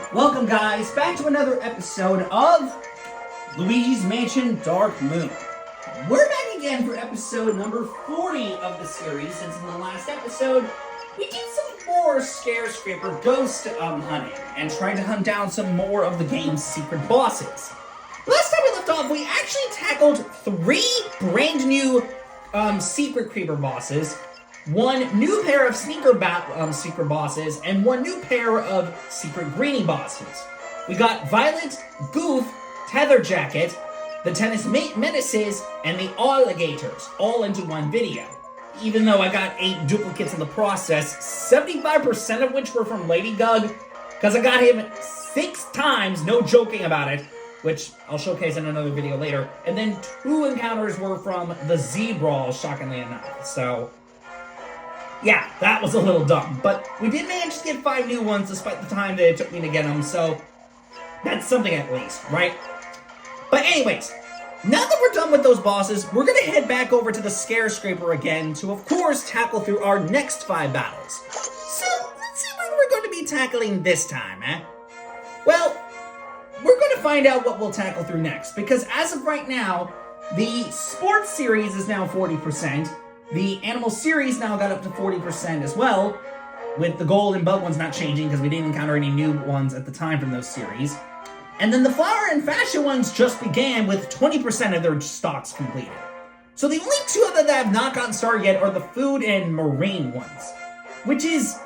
Welcome, guys, back to another episode of Luigi's Mansion Dark Moon. We're back again for episode number 40 of the series, since in the last episode, we did some more Scarescrapper ghost hunting, and tried to hunt down some more of the game's secret bosses. Last time we left off, we actually tackled 3 brand new secret creeper bosses, 1 new pair of secret bosses, and 1 new pair of secret greenie bosses. We got Violet, Goof, Tether Jacket, the Tennis Menaces, and the Alligators, all into one video. Even though I got 8 duplicates in the process, 75% of which were from Lady Gug, because I got him 6 times, no joking about it, which I'll showcase in another video later, and then 2 encounters were from the Z-Brawl, shockingly enough, so yeah, that was a little dumb, but we did manage to get 5 new ones despite the time that it took me to get them, so that's something at least, right? But anyways, now that we're done with those bosses, we're gonna head back over to the Scarescrapper again to, of course, tackle through our next 5 battles. So, let's see what we're going to be tackling this time, eh? Well, we're gonna find out what we'll tackle through next, because as of right now, the sports series is now 40%, the animal series now got up to 40% as well, with the gold and bug ones not changing because we didn't encounter any new ones at the time from those series. And then the flower and fashion ones just began with 20% of their stocks completed. So the only 2 of them that have not gotten started yet are the food and marine ones, which is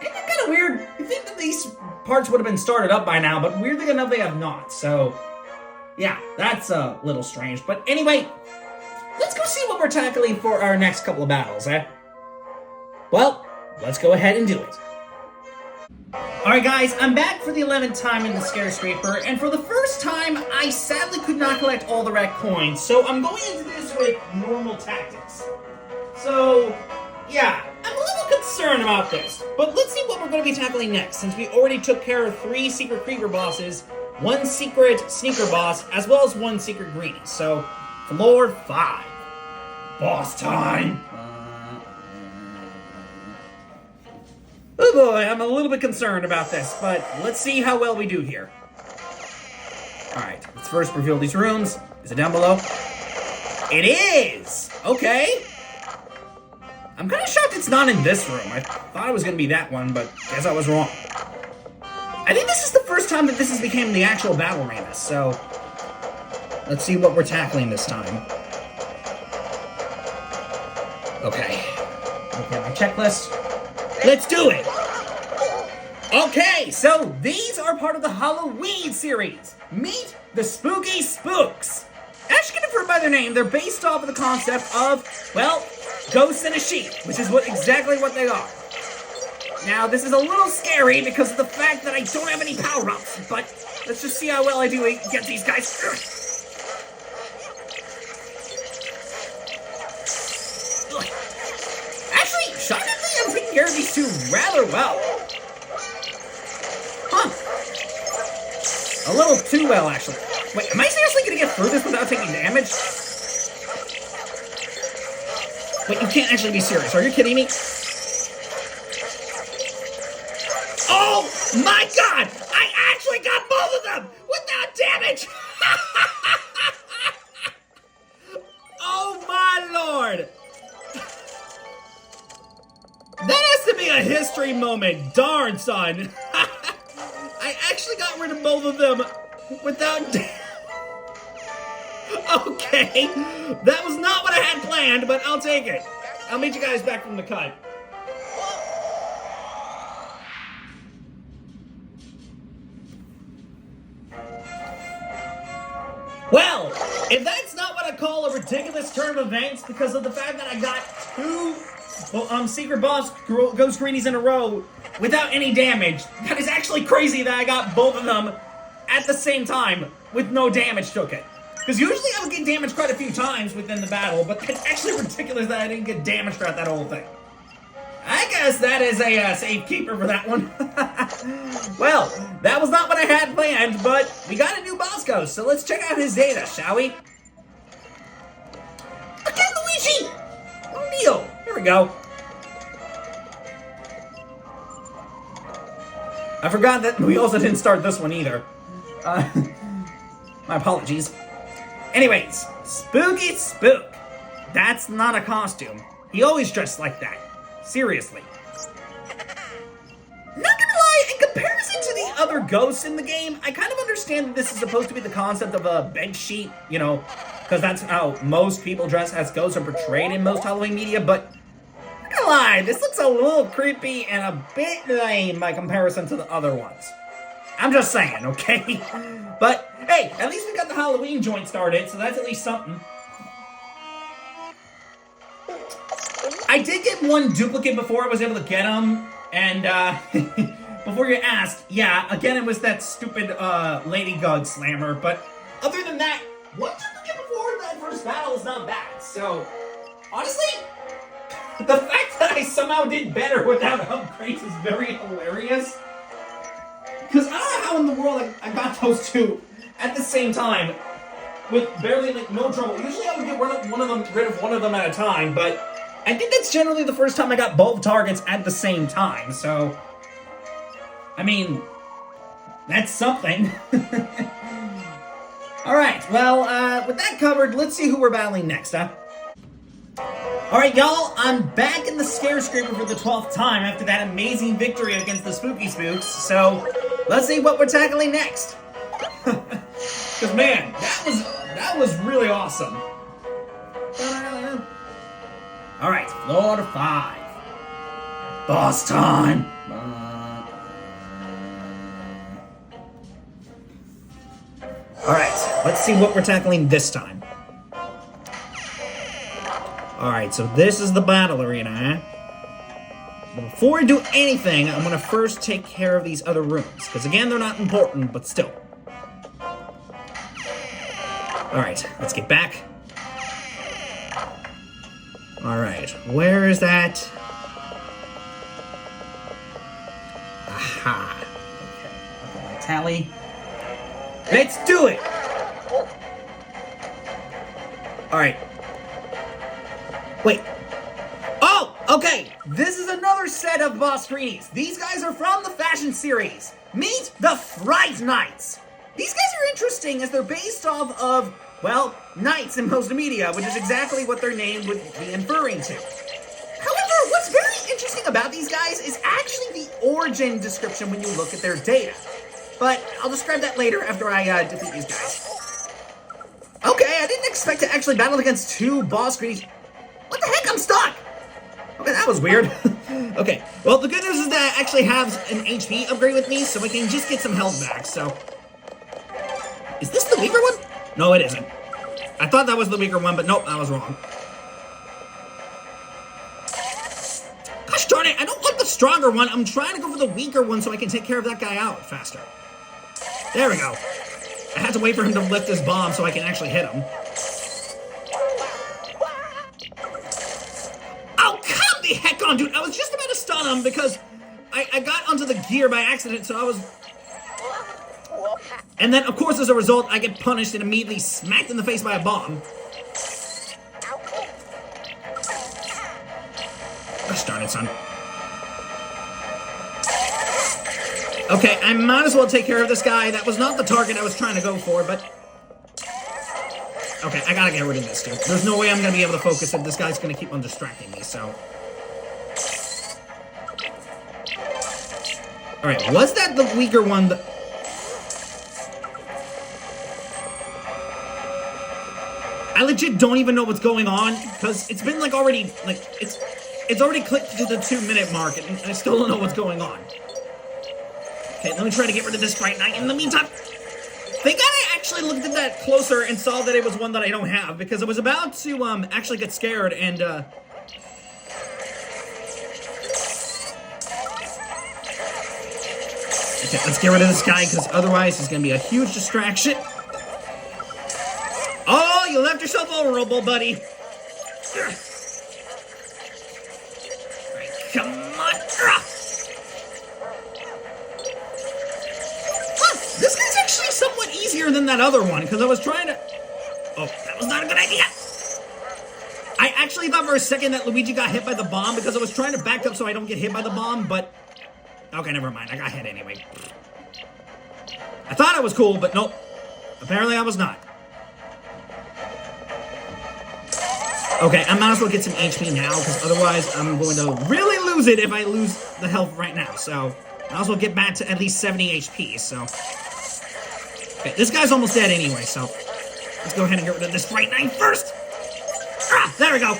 kind of weird. You think that these parts would have been started up by now, but weirdly enough they have not. So yeah, that's a little strange. But anyway, let's go see what we're tackling for our next couple of battles, eh? Well, let's go ahead and do it. Alright guys, I'm back for the 11th time in the Scarescrapper, and for the first time, I sadly could not collect all the red coins, so I'm going into this with normal tactics. So, yeah, I'm a little concerned about this, but let's see what we're going to be tackling next, since we already took care of 3 secret creeper bosses, 1 secret sneaker boss, as well as 1 secret greenie. So, floor 5. Boss time! Oh boy, I'm a little bit concerned about this, but let's see how well we do here. Alright, let's first reveal these rooms. Is it down below? It is! Okay. I'm kind of shocked it's not in this room. I thought it was going to be that one, but guess I was wrong. I think this is the first time that this has become the actual battle arena, so let's see what we're tackling this time. Okay, my checklist. Let's do it! Okay, so these are part of the Halloween series. Meet the Spooky Spooks. As you can infer by their name, they're based off of the concept of, well, ghosts in a sheet, which is exactly what they are. Now, this is a little scary because of the fact that I don't have any power-ups, but let's just see how well I do against these guys. Actually, shockingly, I'm taking care of these 2 rather well. Huh. A little too well, actually. Wait, am I seriously gonna get through this without taking damage? Wait, you can't actually be serious. Are you kidding me? Oh my god! I actually got both of them without damage! Oh my lord! That has to be a history moment. Darn, son. I actually got rid of both of them without Okay. That was not what I had planned, but I'll take it. I'll meet you guys back from the cut. Well, if that's not what I call a ridiculous turn of events because of the fact that I got 2 secret boss ghost greenies in a row without any damage, that is actually crazy that I got both of them at the same time with no damage took it. Because usually I would get damaged quite a few times within the battle, but it's actually ridiculous that I didn't get damaged throughout that whole thing. I guess that is a safekeeper for that one. Well, that was not what I had planned, but we got a new boss ghost, so let's check out his data, shall we? Okay, Luigi! No deal. Here we go. I forgot that we also didn't start this one either. My apologies. Anyways, Spooky Spook. That's not a costume. He always dressed like that. Seriously. Not gonna lie, in comparison to the other ghosts in the game, I kind of understand that this is supposed to be the concept of a bed sheet, you know, because that's how most people dress as ghosts are portrayed in most Halloween media, but not gonna lie, this looks a little creepy and a bit lame by comparison to the other ones. I'm just saying, okay? But, hey, at least we got the Halloween joint started, so that's at least something. I did get one duplicate before I was able to get them, and, before you ask, yeah, again, it was that stupid, Lady God Slammer, but other than that, one duplicate before that first battle is not bad, so, honestly, the fact that I somehow did better without upgrades is very hilarious. Because I don't know how in the world I got those two at the same time with barely, like, no trouble. Usually I would get rid of one of them at a time, but I think that's generally the first time I got both targets at the same time, so, I mean, that's something. Alright, well, with that covered, let's see who we're battling next, huh? Alright, y'all, I'm back in the Scarescrapper for the 12th time after that amazing victory against the Spooky Spooks, so let's see what we're tackling next. Because, man, that was really awesome. Alright, floor 5. Boss time! Alright, let's see what we're tackling this time. Alright, so this is the battle arena, huh? But before I do anything, I'm gonna first take care of these other rooms. Because again, they're not important, but still. Alright, let's get back. Alright, where is that? Aha. Okay, tally. Let's do it! Alright. Wait. Oh, okay. This is another set of boss greenies. These guys are from the fashion series. Meet the Fright Knights. These guys are interesting as they're based off of, well, knights in most media, which is exactly what their name would be inferring to. However, what's very interesting about these guys is actually the origin description when you look at their data. But I'll describe that later after I defeat these guys. Okay, I didn't expect to actually battle against two boss greenies. What the heck? I'm stuck! Okay, that was weird. Okay, well, the good news is that I actually have an HP upgrade with me, so I can just get some health back, so... Is this the weaker one? No, it isn't. I thought that was the weaker one, but nope, I was wrong. Gosh darn it, I don't want the stronger one. I'm trying to go for the weaker one so I can take care of that guy out faster. There we go. I had to wait for him to lift his bomb so I can actually hit him. Heck on, dude, I was just about to stun him because I got onto the gear by accident, so I was... And then, of course, as a result, I get punished and immediately smacked in the face by a bomb. Gosh darn it, son. Okay, I might as well take care of this guy. That was not the target I was trying to go for, but... Okay, I gotta get rid of this, dude. There's no way I'm gonna be able to focus if this guy's gonna keep on distracting me, so... Alright, was that the weaker one that... I legit don't even know what's going on, because it's been, like, already, like, it's already clicked to the 2-minute mark, and I still don't know what's going on. Okay, let me try to get rid of this Fright Knight in the meantime. Thank God I actually looked at that closer and saw that it was one that I don't have, because I was about to, actually get scared, and, Okay, let's get rid of this guy, because otherwise he's going to be a huge distraction. Oh, you left yourself vulnerable, buddy. Alright, come on. Huh, this guy's actually somewhat easier than that other one, because I was trying to... Oh, that was not a good idea. I actually thought for a second that Luigi got hit by the bomb, because I was trying to back up so I don't get hit by the bomb, but... Okay, never mind. I got hit anyway. I thought I was cool, but nope. Apparently I was not. Okay, I might as well get some HP now, because otherwise I'm going to really lose it if I lose the health right now. So, I might as well get back to at least 70 HP, so. Okay, this guy's almost dead anyway, so. Let's go ahead and get rid of this Fright Knight first. Ah, there we go.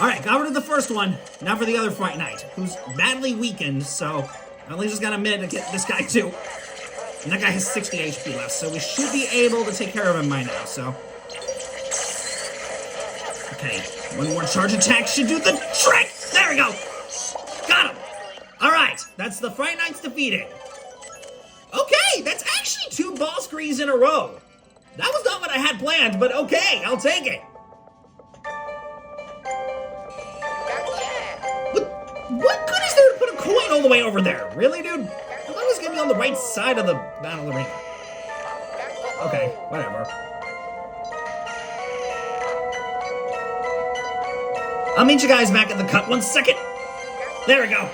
Alright, got rid of the first one. Now for the other Fright Knight, who's badly weakened, so. At least just got a minute to get this guy too. And that guy has 60 HP left, so we should be able to take care of him by now, so. Okay, one more charge attack should do the trick! There we go! Got him! Alright, that's the Fright Knights defeated. Okay, that's actually 2 boss screens in a row. That was not what I had planned, but okay, I'll take it. What good is there to put a coin all the way over there? Really, dude? I thought it was gonna be on the right side of the battle arena. Okay, whatever. I'll meet you guys back at the cut 1 second. There we go.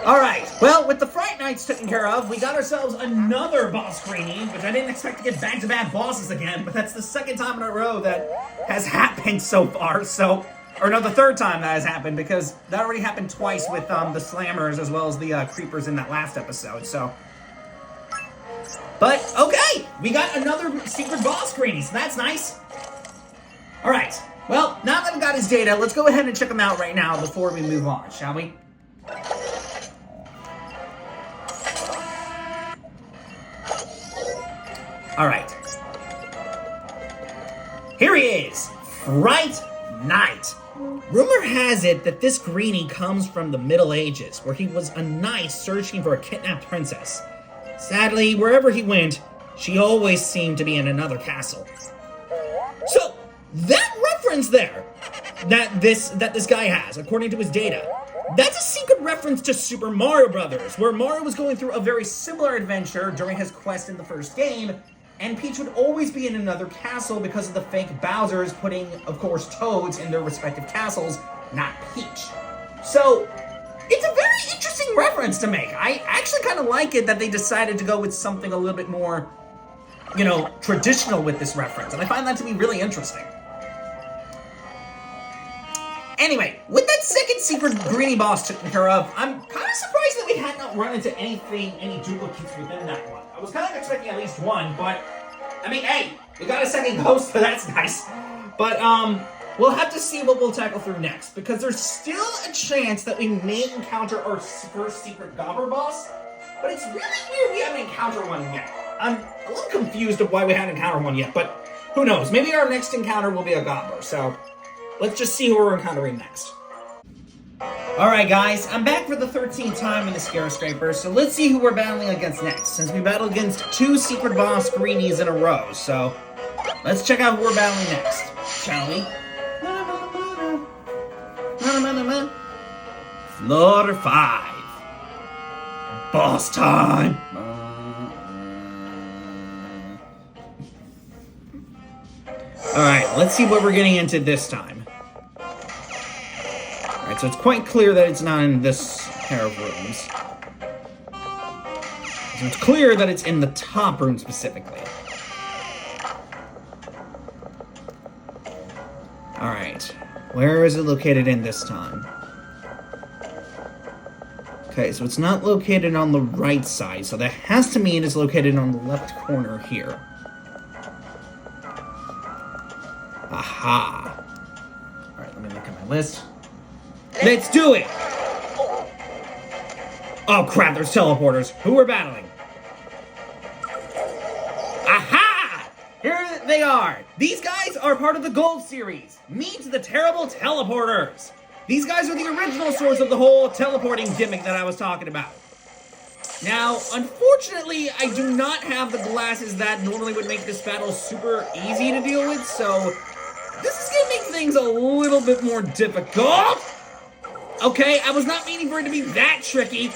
Alright, well, with the Fright Knights taken care of, we got ourselves another boss screening, which I didn't expect to get back-to-back bosses again, but that's the second time in a row that has happened so far, so. Or no, the third time that has happened, because that already happened twice with the Slammers as well as the Creepers in that last episode, so. But, okay, we got another secret boss screening, so that's nice. Alright, well, now that we got his data, let's go ahead and check him out right now before we move on, shall we? Alright. Here he is, Fright Knight. Rumor has it that this greenie comes from the Middle Ages, where he was a knight searching for a kidnapped princess. Sadly, wherever he went, she always seemed to be in another castle. So, that reference there, that this guy has, according to his data, that's a secret reference to Super Mario Brothers, where Mario was going through a very similar adventure during his quest in the first game, and Peach would always be in another castle because of the fake Bowsers putting, of course, Toads in their respective castles, not Peach. So, it's a very interesting reference to make. I actually kind of like it that they decided to go with something a little bit more, you know, traditional with this reference, and I find that to be really interesting. Anyway, with that second secret greenie boss taken care of, I'm kind of surprised that we had not run into any duplicates within that one. I was kind of expecting at least one, but, I mean, hey, we got a second ghost, so that's nice. But, we'll have to see what we'll tackle through next, because there's still a chance that we may encounter our first secret gobber boss, but it's really weird we haven't encountered one yet. I'm a little confused of why we haven't encountered one yet, but who knows? Maybe our next encounter will be a gobber, so let's just see who we're encountering next. Alright guys, I'm back for the 13th time in the Scarescrapper, so let's see who we're battling against next, since we battled against 2 secret boss greenies in a row, so let's check out who we're battling next, shall we? Floor 5. Boss time! Alright, let's see what we're getting into this time. Alright, so it's quite clear that it's not in this pair of rooms. So it's clear that it's in the top room specifically. Alright, where is it located in this time? Okay, so it's not located on the right side, so that has to mean it's located on the left corner here. Aha! Alright, let me look at my list. Let's do it! Oh crap, there's teleporters. Who we're battling? Aha! Here they are! These guys are part of the Gold Series. Meet the Terrible Teleporters. These guys are the original source of the whole teleporting gimmick that I was talking about. Now, unfortunately, I do not have the glasses that normally would make this battle super easy to deal with, so this is gonna make things a little bit more difficult. Okay, I was not meaning for it to be that tricky.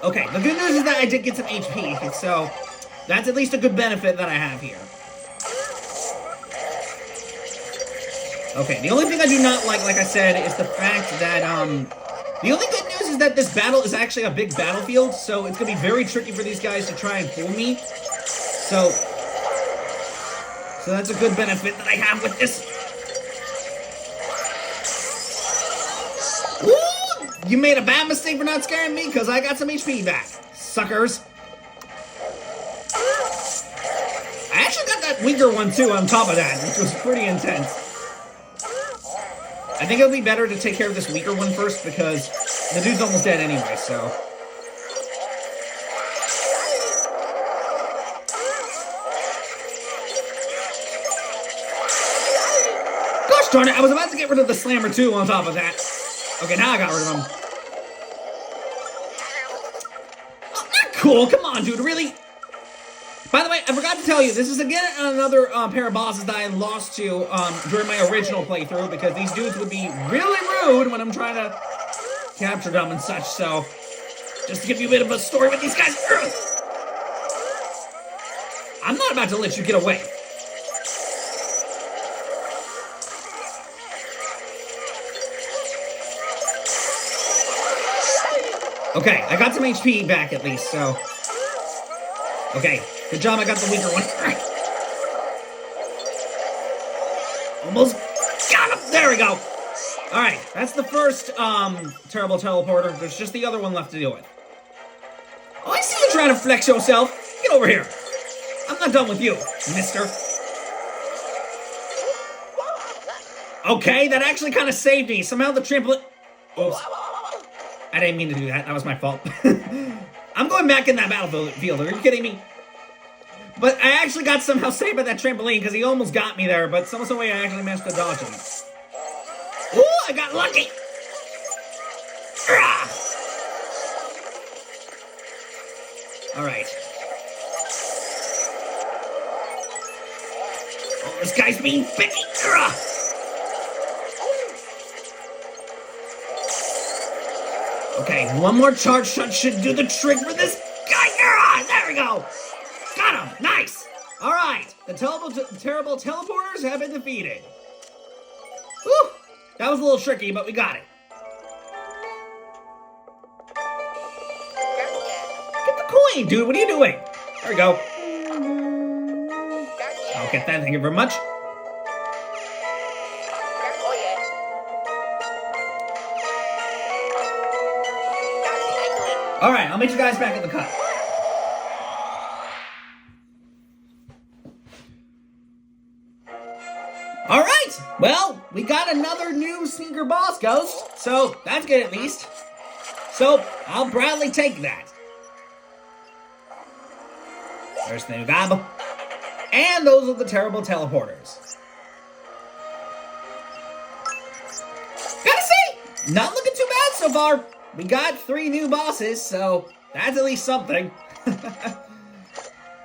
Okay, the good news is that I did get some HP, so That's at least a good benefit that I have here. Okay, the only thing I do not like I said, is the fact that, the only good news is that this battle is actually a big battlefield, so it's going to be very tricky for these guys to try and fool me. So that's a good benefit that I have with this. Ooh, you made a bad mistake for not scaring me, because I got some HP back. Suckers. I actually got that weaker one, too, on top of that, which was pretty intense. I think it'll be better to take care of this weaker one first, because the dude's almost dead anyway, so. Gosh darn it, I was about to get rid of the slammer too on top of that. Okay, now I got rid of him. Oh, not cool, come on dude, really? By the way, I forgot to tell you, this is again another pair of bosses that I lost to during my original playthrough, because these dudes would be really rude when I'm trying to capture them and such, so just to give you a bit of a story with these guys. I'm not about to let you get away. Okay, I got some HP back at least, so. Okay, good job, I got the weaker one. Almost got him, there we go. Alright, that's the first, terrible teleporter. There's just the other one left to do it. Oh, I see you trying to flex yourself. Get over here. I'm not done with you, mister. Okay, that actually kind of saved me. Somehow the trampoline... Oops. I didn't mean to do that. That was my fault. I'm going back in that battlefield. Are you kidding me? But I actually got somehow saved by that trampoline because he almost got me there, but some way I actually managed to dodge him. Ooh, I got lucky! Alright. Oh, this guy's being picky! Okay, one more charge shot should do the trick for this guy! There we go! Got him! Nice! Alright, the terrible teleporters have been defeated. Whew! That was a little tricky, but we got it. Get the coin, dude! What are you doing? There we go. I'll get that, thank you very much. Alright, I'll meet you guys back at the cut. Alright, well, we got another new sneaker boss ghost, so that's good at least. So, I'll proudly take that. There's the new gob. And those are the terrible teleporters. Gotta say, not looking too bad so far. We got 3 new bosses, so that's at least something.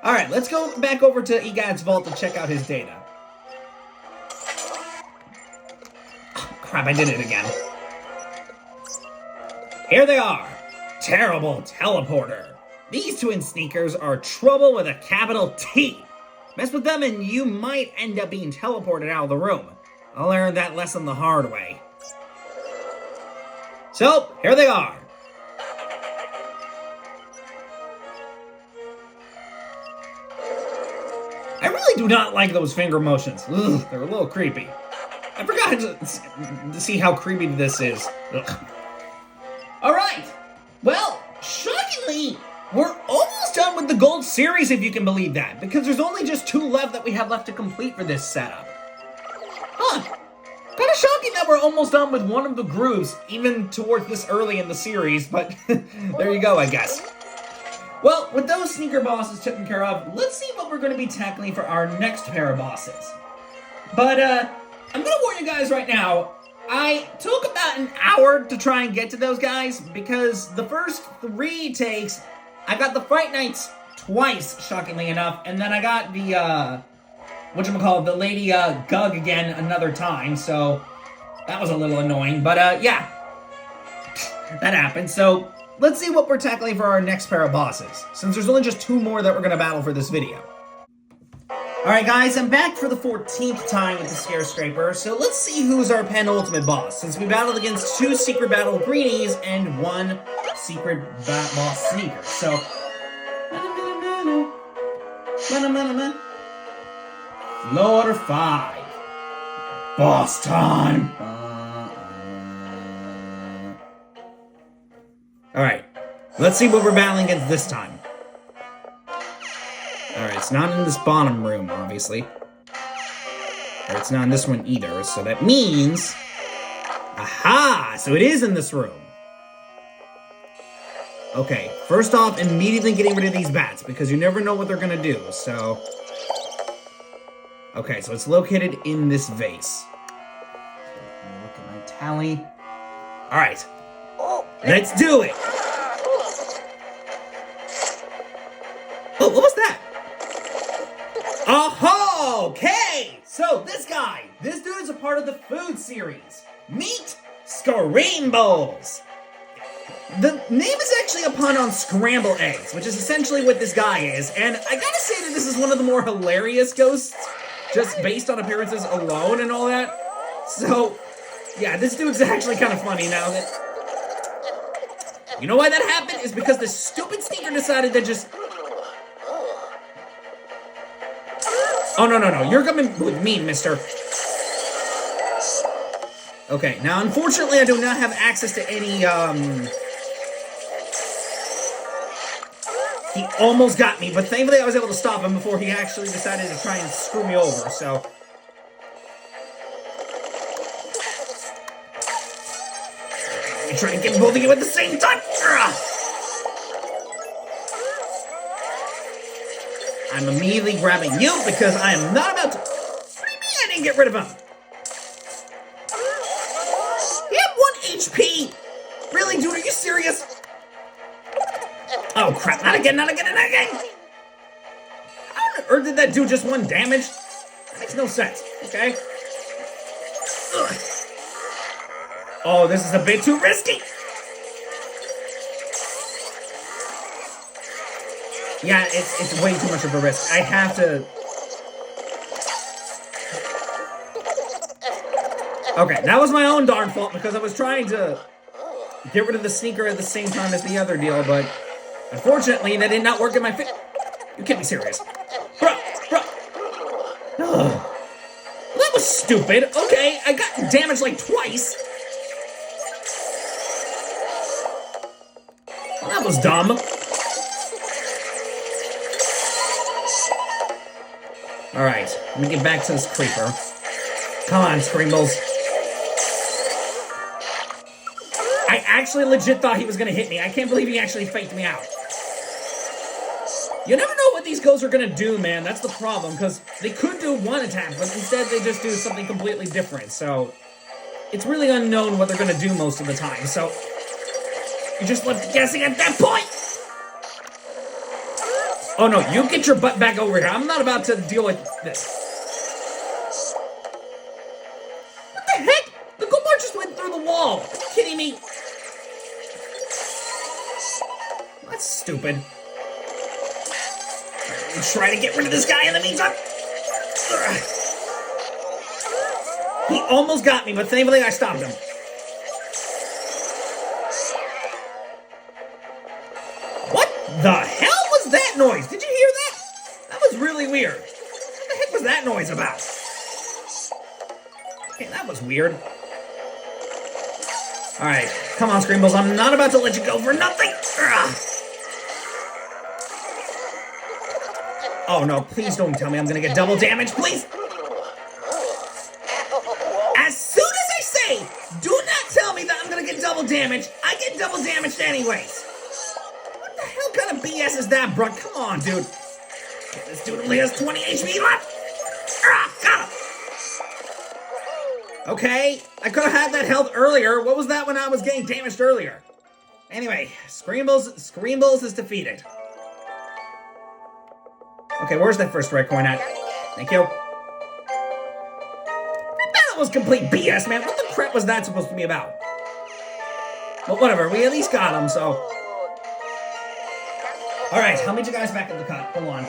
Alright, let's go back over to Egad's vault to check out his data. Oh, crap, I did it again. Here they are. Terrible teleporter. These twin sneakers are trouble with a capital T. Mess with them and you might end up being teleported out of the room. I learned that lesson the hard way. So, here they are. I really do not like those finger motions. Ugh, they're a little creepy. I forgot to see how creepy this is. Alright, well, shockingly, we're almost done with the gold series, if you can believe that, because there's only just 2 left that we have left to complete for this setup. Huh. Kind of shocking that we're almost done with one of the grooves, even towards this early in the series, but there you go, I guess. Well, with those sneaker bosses taken care of, let's see what we're going to be tackling for our next pair of bosses. But, I'm going to warn you guys right now, I took about an hour to try and get to those guys, because the first 3 takes, I got the Fright Nights twice, shockingly enough, and then I got the, whatchamacallit, the Lady Gug again another time, so that was a little annoying, but yeah, that happened. So let's see what we're tackling for our next pair of bosses, since there's only just 2 more that we're gonna battle for this video. Alright guys, I'm back for the 14th time with the Scarescrapper, so let's see who's our penultimate boss, since we battled against 2 secret battle greenies and 1 secret boss sneaker. So, Floor 5. Boss time! Alright, let's see what we're battling against this time. Alright, it's not in this bottom room, obviously. Or it's not in this one either, so that means... Aha! So it is in this room. Okay, first off, immediately getting rid of these bats, because you never know what they're gonna do, so... Okay, so it's located in this vase. Look at my tally. Alright. Let's do it! Oh, what was that? Oh, okay! So, this guy, this dude is a part of the food series. Meet Screambles! The name is actually a pun on scrambled eggs, which is essentially what this guy is, and I gotta say that this is one of the more hilarious ghosts, just based on appearances alone and all that. So, yeah, this dude's actually kind of funny now that... You know why that happened? Is because this stupid sneaker decided to just... Oh, no, you're coming with me, mister. Okay, now, unfortunately, I do not have access to any, He almost got me, but thankfully I was able to stop him before he actually decided to try and screw me over, so... Let me try and get both of you at the same time! I'm immediately grabbing you because I am not about to... What do you mean I didn't get rid of him? He had 1 HP! Really, dude, are you serious? Oh crap, not again! How on earth did that do just 1 damage? That makes no sense, okay? Ugh. Oh, this is a bit too risky! Yeah, it's way too much of a risk. I have to... Okay, that was my own darn fault because I was trying to get rid of the sneaker at the same time as the other deal, but unfortunately that did not work in my favor. You can't be serious. Bruh. Ugh. That was stupid. Okay, I got damaged like twice. Well, that was dumb. Alright, let me get back to this creeper. Come on, Screambles. I actually legit thought he was gonna hit me. I can't believe he actually faked me out. You never know what these ghosts are gonna do, man. That's the problem, because they could do 1 attack, but instead they just do something completely different, so... It's really unknown what they're gonna do most of the time, so... You're just left guessing at that point! Oh no, you get your butt back over here. I'm not about to deal with this. What the heck? The gold bar just went through the wall. Are you kidding me? That's stupid. Let me try to get rid of this guy in the meantime. He almost got me, but thankfully I stopped him. What the hell? That noise? Did you hear that? That was really weird. What the heck was that noise about? Okay, that was weird. Alright, come on, Screambles. I'm not about to let you go for nothing. Ugh. Oh no, please don't tell me I'm gonna get double damage, please. As soon as I say, do not tell me that I'm gonna get double damage, I get double damaged anyways. What kind of BS is that, bro? Come on, dude. Okay, this dude only has 20 HP left. Got him. Okay, I could have had that health earlier. What was that when I was getting damaged earlier? Anyway, Screambles is defeated. Okay, where's that first red coin at? Thank you. That was complete BS, man. What the crap was that supposed to be about? But whatever, we at least got him, so... Alright, I'll meet you guys back at the cut. Hold on.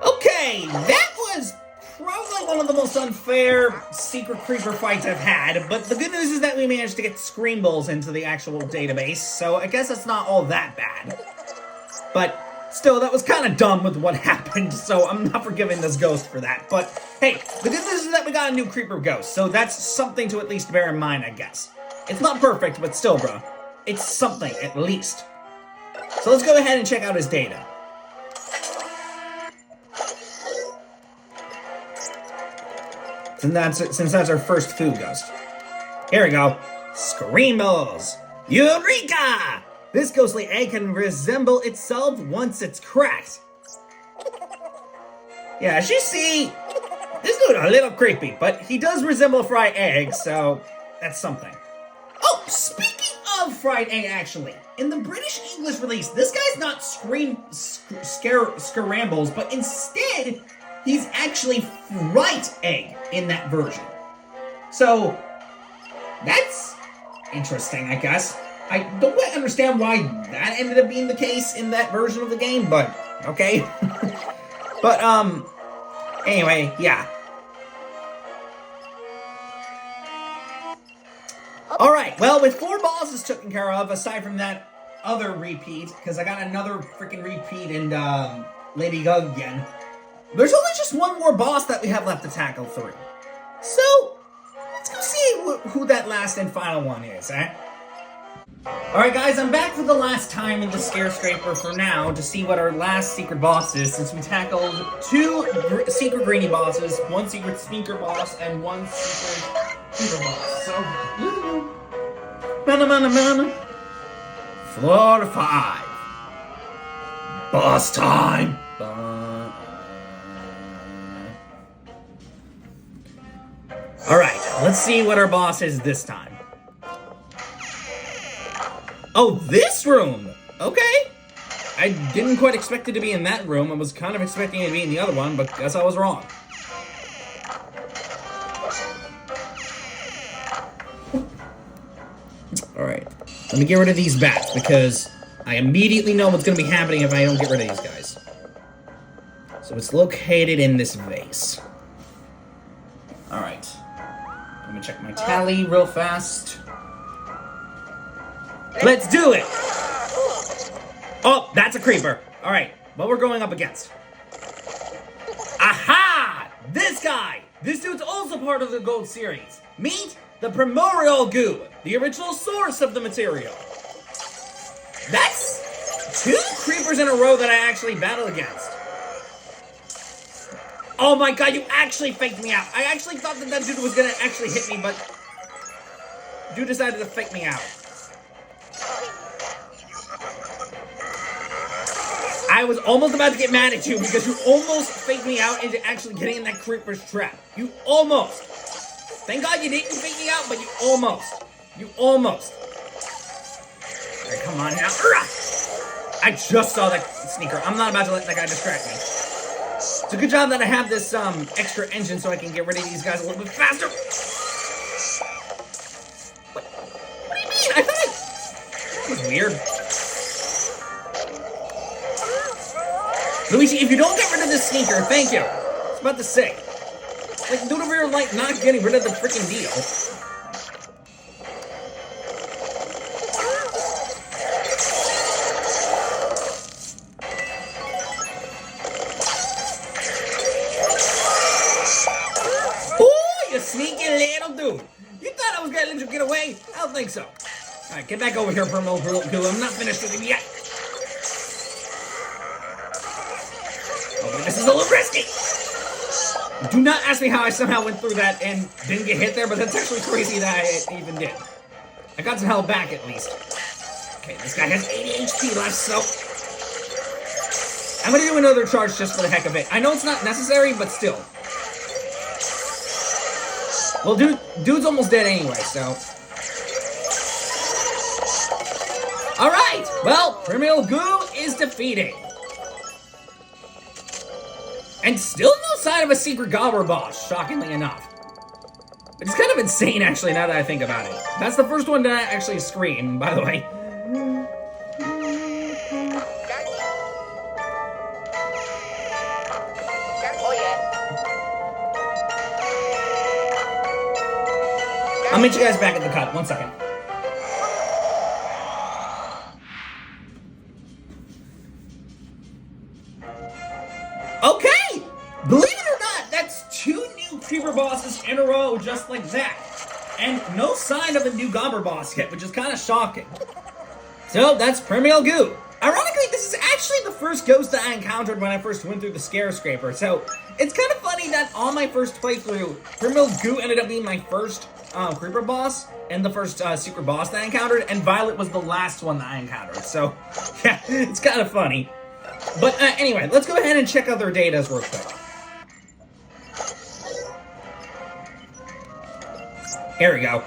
Okay, that was probably one of the most unfair secret creeper fights I've had, but the good news is that we managed to get Screamballs into the actual database, so I guess it's not all that bad. But still, that was kind of dumb with what happened, so I'm not forgiving this ghost for that. But hey, the good news is that we got a new creeper ghost, so that's something to at least bear in mind, I guess. It's not perfect, but still, bro. It's something, at least. So let's go ahead and check out his data. Since that's our first food ghost. Here we go. Screamballs! Eureka! This ghostly egg can resemble itself once it's cracked. Yeah, as you see, this dude a little creepy, but he does resemble a fried egg, so that's something. Oh, speaking of fried egg, actually, in the British English release, this guy's not Scarambles, but instead, he's actually fried egg in that version. So, that's interesting, I guess. I don't quite understand why that ended up being the case in that version of the game, but okay. But, anyway, yeah. Alright, well, with 4 bosses taken care of, aside from that other repeat, because I got another freaking repeat in, Lady Gaga again, there's only just one more boss that we have left to tackle through. So, let's go see who that last and final one is, eh? Alright guys, I'm back for the last time in the Scarescrapper for now to see what our last secret boss is, since we tackled 2 secret greenie bosses, 1 secret sneaker boss, and 1 secret creeper boss. So, floor 5. Boss time! Alright, let's see what our boss is this time. Oh, this room! Okay. I didn't quite expect it to be in that room. I was kind of expecting it to be in the other one, but guess I was wrong. Alright. Let me get rid of these bats, because I immediately know what's going to be happening if I don't get rid of these guys. So it's located in this vase. Alright. Let me check my tally real fast. Let's do it! Oh, that's a creeper. Alright, what we're going up against. Aha! This guy! This dude's also part of the Gold series. Meet the Primordial Goo, the original source of the material. That's 2 creepers in a row that I actually battled against. Oh my god, you actually faked me out. I actually thought that dude was gonna actually hit me, but dude decided to fake me out. I was almost about to get mad at you because you almost faked me out into actually getting in that creeper's trap. You almost. Thank God you didn't fake me out, but you almost. You almost. Alright, come on now. I just saw that sneaker. I'm not about to let that guy distract me. It's a good job that I have this extra engine so I can get rid of these guys a little bit faster. What do you mean? I thought that was weird. Luigi, if you don't get rid of this sneaker, thank you. I was about to say. Like, dude over here, like, not getting rid of the freaking deal. Ooh, you sneaky little dude. You thought I was gonna let you get away? I don't think so. Alright, get back over here, Primordial Goo. I'm not finished with him yet. This is a little risky! Do not ask me how I somehow went through that and didn't get hit there, but that's actually crazy that I even did. I got some health back, at least. Okay, this guy has 80 HP left, so I'm gonna do another charge just for the heck of it. I know it's not necessary, but still. Well, dude's almost dead anyway, so. Alright! Well, Primordial Goo is defeated. And still no sign of a secret gobbler boss, shockingly enough. Which is kind of insane, actually, now that I think about it. That's the first one to actually scream, by the way. I'll meet you guys back at the cut. 1 second. Okay! Believe it or not, that's 2 new Creeper bosses in a row just like that. And no sign of a new Gobber boss yet, which is kind of shocking. So that's Primordial Goo. Ironically, this is actually the first ghost that I encountered when I first went through the Scarescrapper. So it's kind of funny that on my first playthrough, Primordial Goo ended up being my first Creeper boss and the first secret boss that I encountered, and Violet was the last one that I encountered. So yeah, it's kind of funny. But anyway, let's go ahead and check out their datas real quick. Here we go.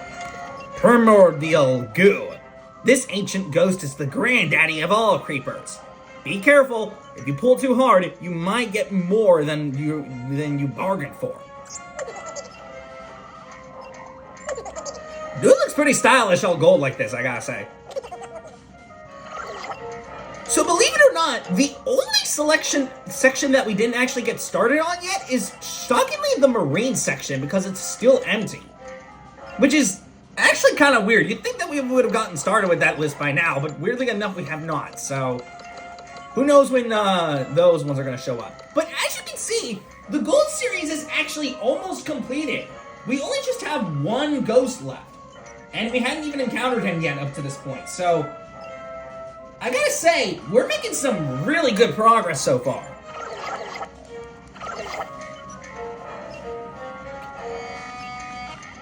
Primordial Goo. This ancient ghost is the granddaddy of all creepers. Be careful. If you pull too hard, you might get more than you bargained for. Dude looks pretty stylish all gold like this, I gotta say. So believe it or not, the only section that we didn't actually get started on yet is shockingly the marine section because it's still empty. Which is actually kind of weird. You'd think that we would have gotten started with that list by now, but weirdly enough we have not. So who knows when those ones are going to show up. But as you can see, the gold series is actually almost completed. We only just have 1 ghost left. And we hadn't even encountered him yet up to this point. So I gotta say, we're making some really good progress so far.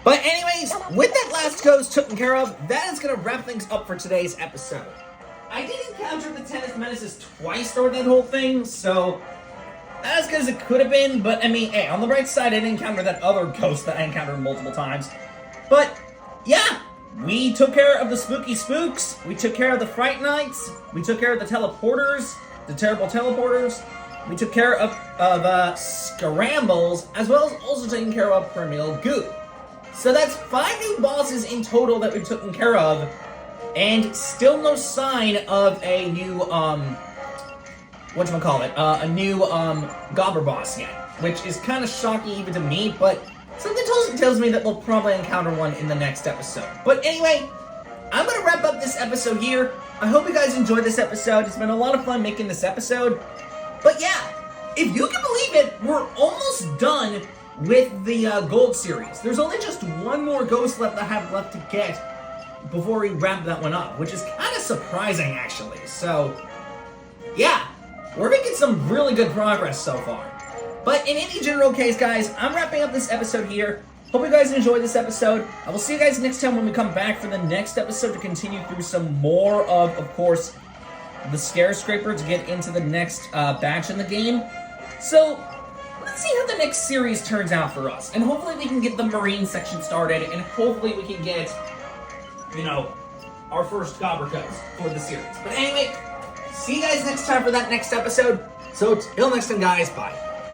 But anyways, with that last ghost taken care of, that is going to wrap things up for today's episode. I did encounter the Tennis Menaces twice during that whole thing, so not as good as it could have been, but I mean, hey, on the bright side, I didn't encounter that other ghost that I encountered multiple times. But yeah, we took care of the spooky spooks, we took care of the Fright Nights, we took care of the teleporters, the terrible teleporters, we took care of the scrambles, as well as also taking care of Primordial Goo. So that's 5 new bosses in total that we've taken care of, and still no sign of a new, a new, Gobber boss yet, which is kind of shocking even to me, but something tells me that we'll probably encounter one in the next episode. But anyway, I'm going to wrap up this episode here. I hope you guys enjoyed this episode. It's been a lot of fun making this episode. But yeah, if you can believe it, we're almost done with the gold series. There's only just 1 more ghost left I have left to get before we wrap that one up, which is kind of surprising actually. So yeah, we're making some really good progress so far. But in any general case, guys, I'm wrapping up this episode here. Hope you guys enjoyed this episode. I will see you guys next time when we come back for the next episode to continue through some more of course, the Scarescrapper to get into the next batch in the game. So let's see how the next series turns out for us. And hopefully we can get the marine section started, and hopefully we can get, you know, our first Gobber ghost for the series. But anyway, see you guys next time for that next episode. So till next time, guys, bye.